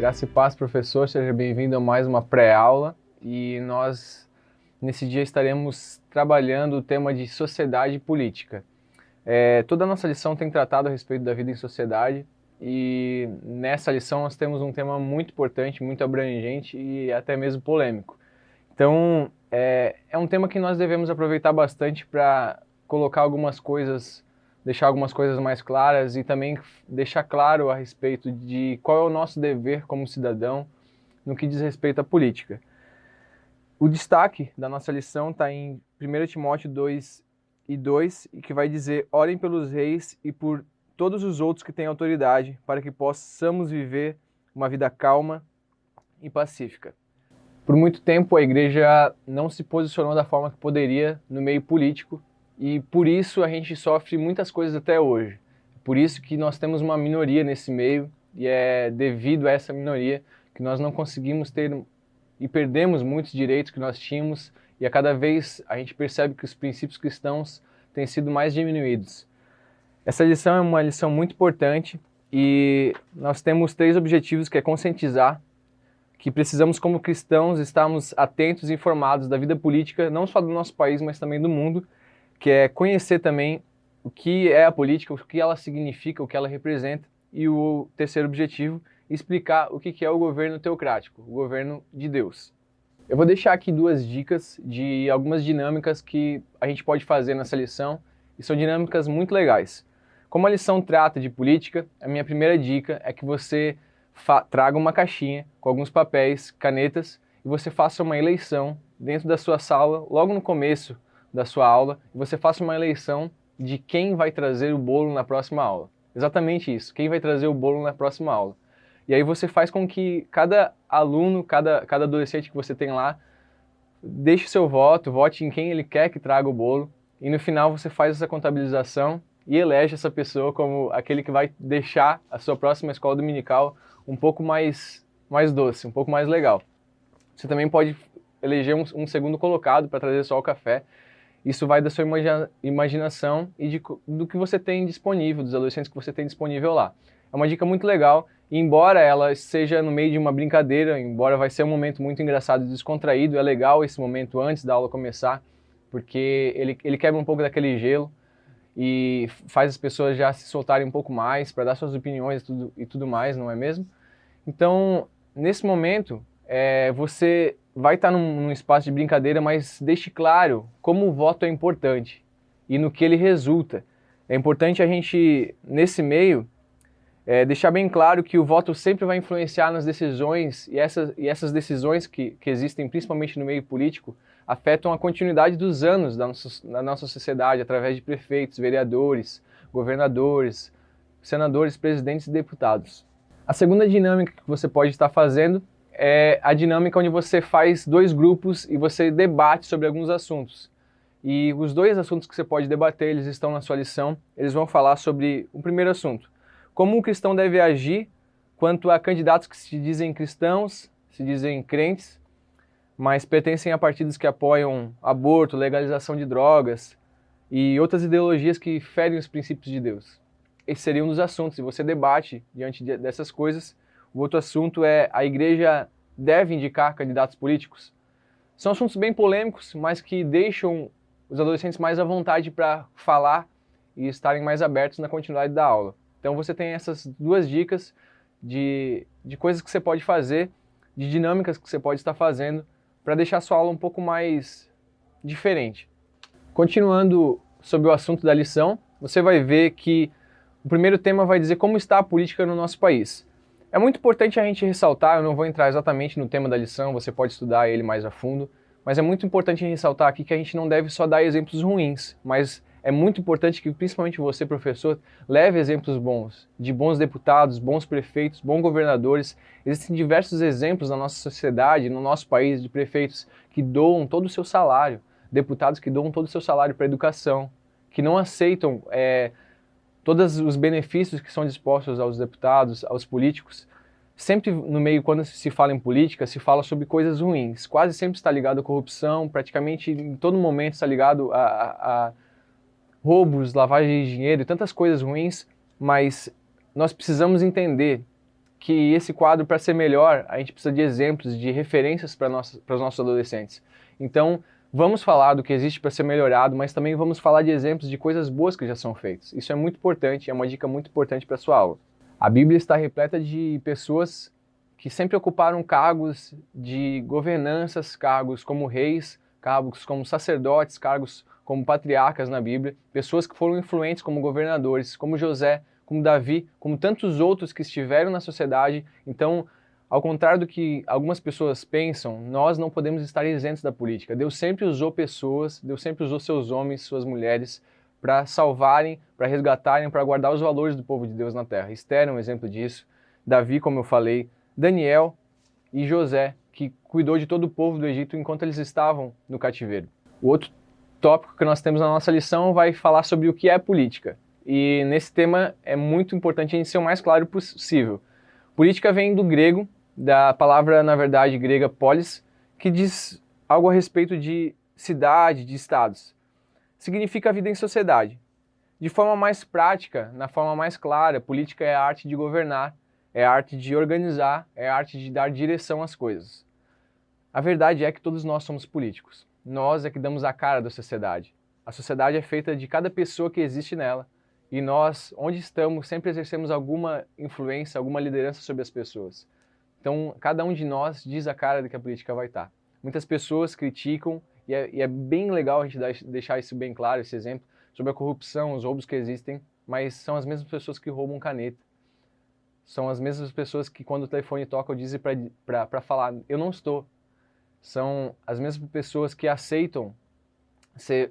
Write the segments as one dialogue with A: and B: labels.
A: Graça e paz, professor, seja bem-vindo a mais uma pré-aula e nós, nesse dia, estaremos trabalhando o tema de sociedade e política. Toda a nossa lição tem tratado a respeito da vida em sociedade e nessa lição nós temos um tema muito importante, muito abrangente e até mesmo polêmico. Então, é um tema que nós devemos aproveitar bastante para colocar algumas coisas, deixar algumas coisas mais claras e também deixar claro a respeito de qual é o nosso dever como cidadão no que diz respeito à política. O destaque da nossa lição está em 1 Timóteo 2:2, e que vai dizer: orem pelos reis e por todos os outros que têm autoridade, para que possamos viver uma vida calma e pacífica. Por muito tempo a igreja não se posicionou da forma que poderia no meio político, e por isso a gente sofre muitas coisas até hoje. Por isso que nós temos uma minoria nesse meio, e é devido a essa minoria que nós não conseguimos ter e perdemos muitos direitos que nós tínhamos, e a cada vez a gente percebe que os princípios cristãos têm sido mais diminuídos. Essa lição é uma lição muito importante e nós temos 3 objetivos, que é conscientizar que precisamos, como cristãos, estarmos atentos e informados da vida política, não só do nosso país, mas também do mundo, que é conhecer também o que é a política, o que ela significa, o que ela representa, e o terceiro objetivo, explicar o que é o governo teocrático, o governo de Deus. Eu vou deixar aqui 2 dicas de algumas dinâmicas que a gente pode fazer nessa lição, e são dinâmicas muito legais. Como a lição trata de política, a minha primeira dica é que você traga uma caixinha com alguns papéis, canetas, e você faça uma eleição dentro da sua sala, logo no começo da sua aula, e você faça uma eleição de quem vai trazer o bolo na próxima aula. Exatamente isso, quem vai trazer o bolo na próxima aula. E aí você faz com que cada aluno, cada adolescente que você tem lá, deixe seu voto, vote em quem ele quer que traga o bolo, e no final você faz essa contabilização e elege essa pessoa como aquele que vai deixar a sua próxima escola dominical um pouco mais doce, um pouco mais legal. Você também pode eleger um segundo colocado para trazer só o café. Isso vai da sua imaginação e do que você tem disponível, dos adolescentes que você tem disponível lá. É uma dica muito legal, e embora ela seja no meio de uma brincadeira, embora vai ser um momento muito engraçado e descontraído, é legal esse momento antes da aula começar, porque ele quebra um pouco daquele gelo e faz as pessoas já se soltarem um pouco mais para dar suas opiniões e tudo mais, não é mesmo? Então, nesse momento, você vai estar num espaço de brincadeira, mas deixe claro como o voto é importante e no que ele resulta. É importante a gente, nesse meio, deixar bem claro que o voto sempre vai influenciar nas decisões, e essas decisões que existem, principalmente no meio político, afetam a continuidade dos anos da nossa sociedade, através de prefeitos, vereadores, governadores, senadores, presidentes e deputados. A segunda dinâmica que você pode estar fazendo é a dinâmica onde você faz 2 grupos e você debate sobre alguns assuntos. E os 2 assuntos que você pode debater, eles estão na sua lição. Eles vão falar sobre o primeiro assunto: como um cristão deve agir quanto a candidatos que se dizem cristãos, se dizem crentes, mas pertencem a partidos que apoiam aborto, legalização de drogas e outras ideologias que ferem os princípios de Deus. Esse seria um dos assuntos, e você debate diante dessas coisas. O outro assunto é: a igreja deve indicar candidatos políticos? São assuntos bem polêmicos, mas que deixam os adolescentes mais à vontade para falar e estarem mais abertos na continuidade da aula. Então você tem essas 2 dicas de coisas que você pode fazer, de dinâmicas que você pode estar fazendo para deixar a sua aula um pouco mais diferente. Continuando sobre o assunto da lição, você vai ver que o primeiro tema vai dizer como está a política no nosso país. É muito importante a gente ressaltar, eu não vou entrar exatamente no tema da lição, você pode estudar ele mais a fundo, mas é muito importante ressaltar aqui que a gente não deve só dar exemplos ruins, mas é muito importante que principalmente você, professor, leve exemplos bons, de bons deputados, bons prefeitos, bons governadores. Existem diversos exemplos na nossa sociedade, no nosso país, de prefeitos que doam todo o seu salário, deputados que doam todo o seu salário para a educação, que não aceitam todos os benefícios que são dispostos aos deputados, aos políticos. Sempre no meio, quando se fala em política, se fala sobre coisas ruins. Quase sempre está ligado à corrupção, praticamente em todo momento está ligado a roubos, lavagem de dinheiro e tantas coisas ruins, mas nós precisamos entender que esse quadro, para ser melhor, a gente precisa de exemplos, de referências para os nossos adolescentes. Então, vamos falar do que existe para ser melhorado, mas também vamos falar de exemplos de coisas boas que já são feitas. Isso é muito importante, é uma dica muito importante para a sua aula. A Bíblia está repleta de pessoas que sempre ocuparam cargos de governanças, cargos como reis, cargos como sacerdotes, cargos como patriarcas na Bíblia, pessoas que foram influentes como governadores, como José, como Davi, como tantos outros que estiveram na sociedade. Então, ao contrário do que algumas pessoas pensam, nós não podemos estar isentos da política. Deus sempre usou pessoas, Deus sempre usou seus homens, suas mulheres, para salvarem, para resgatarem, para guardar os valores do povo de Deus na terra. Esther é um exemplo disso, Davi, como eu falei, Daniel e José, que cuidou de todo o povo do Egito enquanto eles estavam no cativeiro. O outro tópico que nós temos na nossa lição vai falar sobre o que é política. E nesse tema é muito importante a gente ser o mais claro possível. Política vem do grego, da palavra, na verdade, grega polis, que diz algo a respeito de cidade, de estados. Significa vida em sociedade. De forma mais prática, na forma mais clara, política é a arte de governar, é a arte de organizar, é a arte de dar direção às coisas. A verdade é que todos nós somos políticos. Nós é que damos a cara da sociedade. A sociedade é feita de cada pessoa que existe nela. E nós, onde estamos, sempre exercemos alguma influência, alguma liderança sobre as pessoas. Então, cada um de nós diz a cara de que a política vai estar. Muitas pessoas criticam, e é bem legal a gente deixar isso bem claro, esse exemplo, sobre a corrupção, os roubos que existem, mas são as mesmas pessoas que roubam caneta. São as mesmas pessoas que, quando o telefone toca, dizem para falar, eu não estou. São as mesmas pessoas que aceitam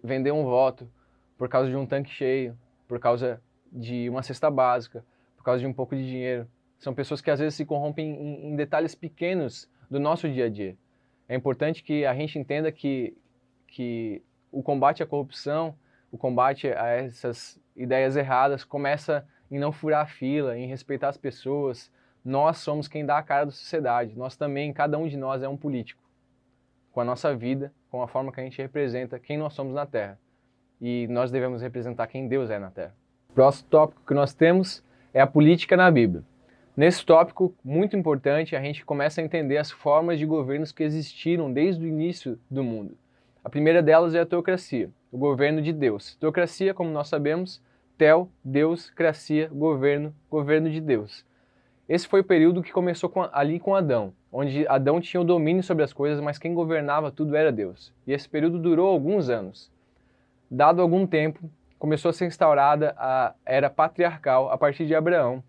A: vender um voto por causa de um tanque cheio, por causa de uma cesta básica, por causa de um pouco de dinheiro. São pessoas que às vezes se corrompem em detalhes pequenos do nosso dia a dia. É importante que a gente entenda que o combate à corrupção, o combate a essas ideias erradas começa em não furar a fila, em respeitar as pessoas. Nós somos quem dá a cara da sociedade. Nós também, cada um de nós é um político. Com a nossa vida, com a forma que a gente representa quem nós somos na Terra. E nós devemos representar quem Deus é na Terra. O próximo tópico que nós temos é a política na Bíblia. Nesse tópico, muito importante, a gente começa a entender as formas de governos que existiram desde o início do mundo. A primeira delas é a teocracia, o governo de Deus. Teocracia, como nós sabemos, Teo, Deus, cracia, governo, governo de Deus. Esse foi o período que começou ali com Adão, onde Adão tinha o domínio sobre as coisas, mas quem governava tudo era Deus. E esse período durou alguns anos. Dado algum tempo, começou a ser instaurada a era patriarcal a partir de Abraão,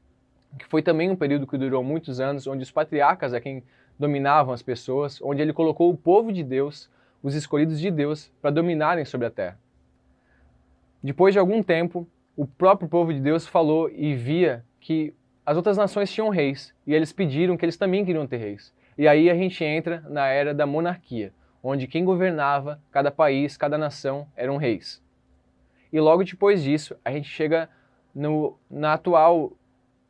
A: que foi também um período que durou muitos anos, onde os patriarcas é quem dominavam as pessoas, onde ele colocou o povo de Deus, os escolhidos de Deus, para dominarem sobre a terra. Depois de algum tempo, o próprio povo de Deus falou e via que as outras nações tinham reis, e eles pediram que eles também queriam ter reis. E aí a gente entra na era da monarquia, onde quem governava cada país, cada nação, eram reis. E logo depois disso, a gente chega na atual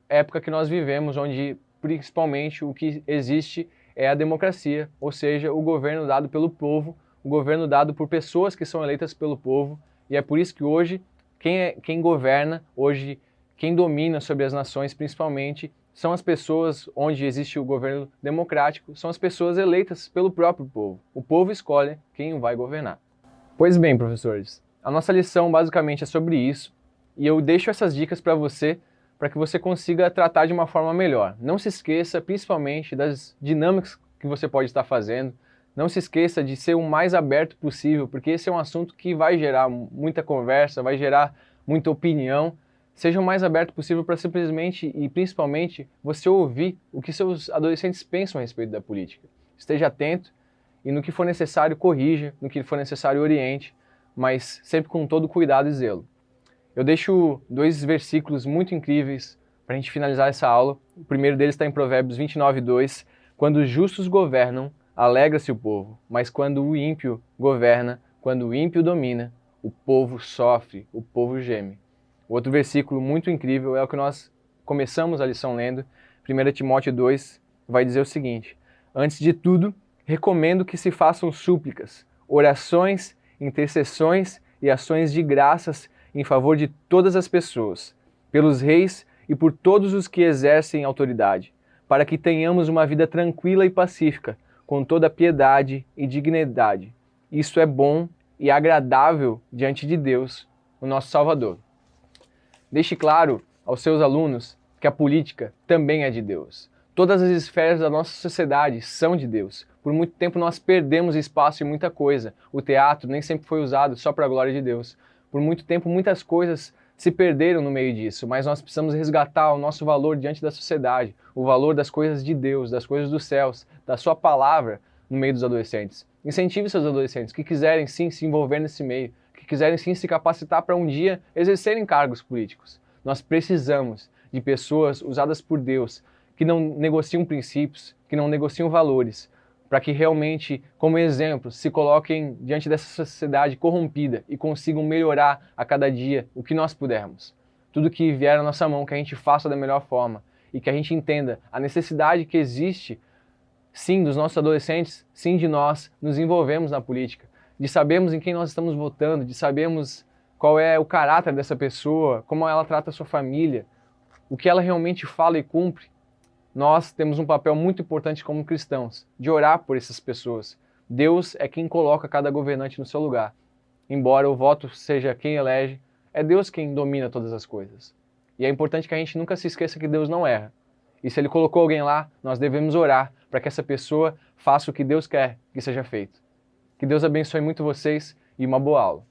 A: época que nós vivemos, onde principalmente o que existe é a democracia, ou seja, o governo dado pelo povo, o governo dado por pessoas que são eleitas pelo povo, e é por isso que hoje quem governa, hoje quem domina sobre as nações principalmente, são as pessoas onde existe o governo democrático, são as pessoas eleitas pelo próprio povo. O povo escolhe quem vai governar. Pois bem, professores, a nossa lição basicamente é sobre isso, e eu deixo essas dicas para você, para que você consiga tratar de uma forma melhor. Não se esqueça, principalmente, das dinâmicas que você pode estar fazendo. Não se esqueça de ser o mais aberto possível, porque esse é um assunto que vai gerar muita conversa, vai gerar muita opinião. Seja o mais aberto possível para simplesmente e principalmente você ouvir o que seus adolescentes pensam a respeito da política. Esteja atento e no que for necessário corrija, no que for necessário oriente, mas sempre com todo cuidado e zelo. Eu deixo 2 versículos muito incríveis para a gente finalizar essa aula. O primeiro deles está em Provérbios 29:2. Quando os justos governam, alegra-se o povo, mas quando o ímpio governa, quando o ímpio domina, o povo sofre, o povo geme. O outro versículo muito incrível é o que nós começamos a lição lendo. 1 Timóteo 2 vai dizer o seguinte: antes de tudo, recomendo que se façam súplicas, orações, intercessões e ações de graças em favor de todas as pessoas, pelos reis e por todos os que exercem autoridade, para que tenhamos uma vida tranquila e pacífica, com toda piedade e dignidade. Isso é bom e agradável diante de Deus, o nosso Salvador. Deixe claro aos seus alunos que a política também é de Deus. Todas as esferas da nossa sociedade são de Deus. Por muito tempo nós perdemos espaço em muita coisa. O teatro nem sempre foi usado só para a glória de Deus. Por muito tempo muitas coisas se perderam no meio disso, mas nós precisamos resgatar o nosso valor diante da sociedade, o valor das coisas de Deus, das coisas dos céus, da sua palavra no meio dos adolescentes. Incentive seus adolescentes que quiserem sim se envolver nesse meio, que quiserem sim se capacitar para um dia exercerem cargos políticos. Nós precisamos de pessoas usadas por Deus, que não negociam princípios, que não negociam valores, para que realmente, como exemplo, se coloquem diante dessa sociedade corrompida e consigam melhorar a cada dia o que nós pudermos. Tudo que vier à nossa mão, que a gente faça da melhor forma e que a gente entenda a necessidade que existe, sim, dos nossos adolescentes, sim, de nós nos envolvermos na política, de sabermos em quem nós estamos votando, de sabermos qual é o caráter dessa pessoa, como ela trata a sua família, o que ela realmente fala e cumpre. Nós temos um papel muito importante como cristãos, de orar por essas pessoas. Deus é quem coloca cada governante no seu lugar. Embora o voto seja quem elege, é Deus quem domina todas as coisas. E é importante que a gente nunca se esqueça que Deus não erra. E se Ele colocou alguém lá, nós devemos orar para que essa pessoa faça o que Deus quer que seja feito. Que Deus abençoe muito vocês e uma boa aula.